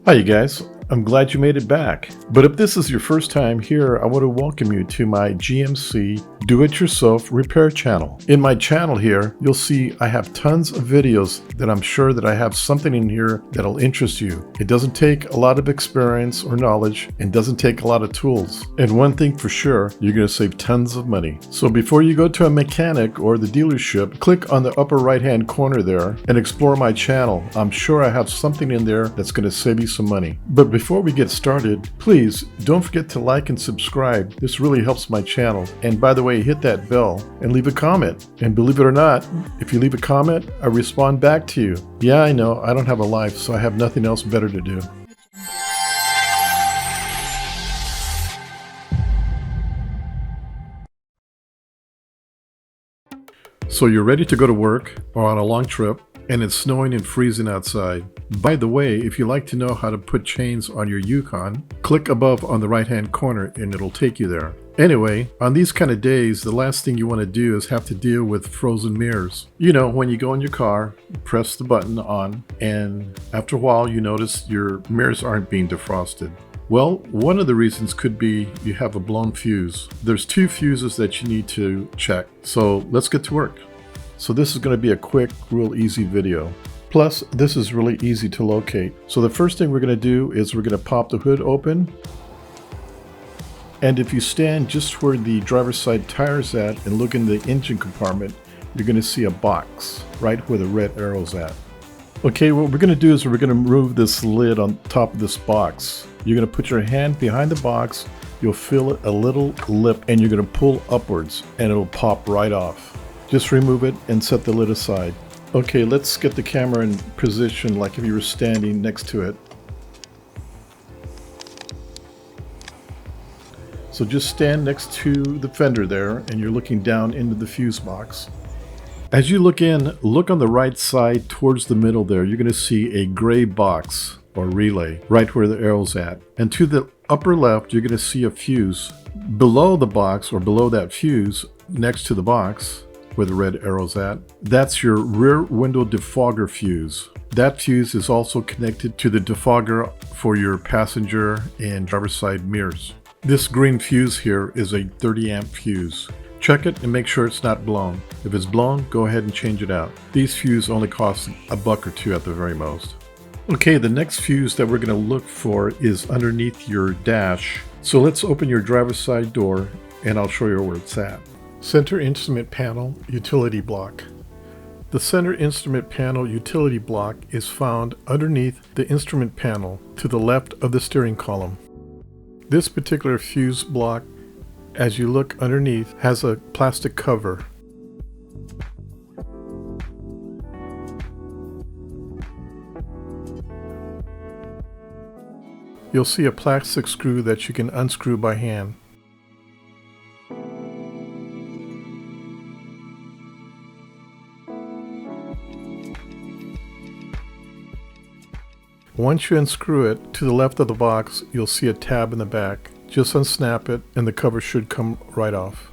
Hi you guys, I'm glad you made it back. But if this is your first time here, I want to welcome you to my GMC Do-It-Yourself Repair channel. In my channel here, you'll see I have tons of videos that I'm sure that I have something in here that'll interest you. It doesn't take a lot of experience or knowledge and doesn't take a lot of tools. And one thing for sure, you're going to save tons of money. So before you go to a mechanic or the dealership, click on the upper right hand corner there and explore my channel. I'm sure I have something in there that's going to save you some money. But before we get started, please don't forget to like and subscribe. This really helps my channel. And by the way, hit that bell and leave a comment. And believe it or not, if you leave a comment, I respond back to you. Yeah, I know, I don't have a life, so I have nothing else better to do. So you're ready to go to work or on a long trip, and it's snowing and freezing outside. By the way, if you like to know how to put chains on your Yukon, click above on the right hand corner and it'll take you there. Anyway, on these kind of days, the last thing you want to do is have to deal with frozen mirrors. You know, when you go in your car, press the button on, and after a while you notice your mirrors aren't being defrosted. Well, one of the reasons could be you have a blown fuse. There's two fuses that you need to check. So let's get to work. So this is going to be a quick, real easy video. Plus, this is really easy to locate. So the first thing we're going to do is we're going to pop the hood open. And if you stand just where the driver's side tire's at and look in the engine compartment, you're going to see a box right where the red arrow's at. Okay, what we're going to do is we're going to remove this lid on top of this box. You're going to put your hand behind the box, you'll feel a little lip, and you're going to pull upwards and it'll pop right off. Just remove it and set the lid aside. Okay, let's get the camera in position like if you were standing next to it. So just stand next to the fender there and you're looking down into the fuse box. As you look in, look on the right side towards the middle there. You're going to see a gray box or relay right where the arrow's at. And to the upper left, you're going to see a fuse. Below the box or below that fuse, next to the box, where the red arrow's at, that's your rear window defogger fuse. That fuse is also connected to the defogger for your passenger and driver's side mirrors. This green fuse here is a 30 amp fuse. Check it and make sure it's not blown. If it's blown, go ahead and change it out. These fuses only cost $1 or $2 at the very most. Okay, the next fuse that we're going to look for is underneath your dash. So let's open your driver's side door and I'll show you where it's at. Center instrument panel utility block. The center instrument panel utility block is found underneath the instrument panel to the left of the steering column. This particular fuse block, as you look underneath, has a plastic cover. You'll see a plastic screw that you can unscrew by hand. Once you unscrew it, to the left of the box, you'll see a tab in the back. Just unsnap it and the cover should come right off.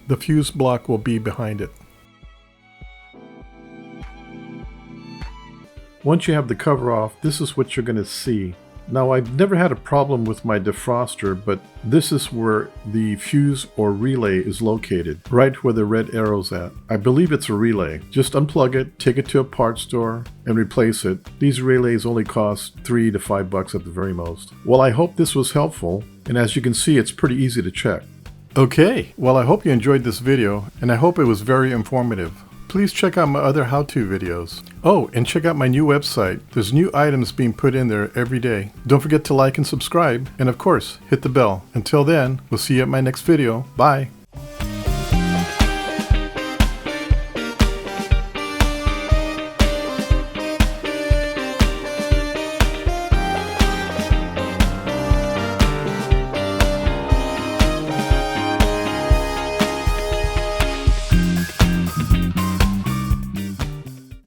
The fuse block will be behind it. Once you have the cover off, this is what you're going to see. Now, I've never had a problem with my defroster, but this is where the fuse or relay is located, right where the red arrow's at. I believe it's a relay. Just unplug it, take it to a parts store, and replace it. These relays only cost $3 to $5 at the very most. Well, I hope this was helpful, and as you can see, it's pretty easy to check. Okay, well, I hope you enjoyed this video, and I hope it was very informative. Please check out my other how-to videos. Oh, and check out my new website. There's new items being put in there every day. Don't forget to like and subscribe, and of course, hit the bell. Until then, we'll see you at my next video. Bye!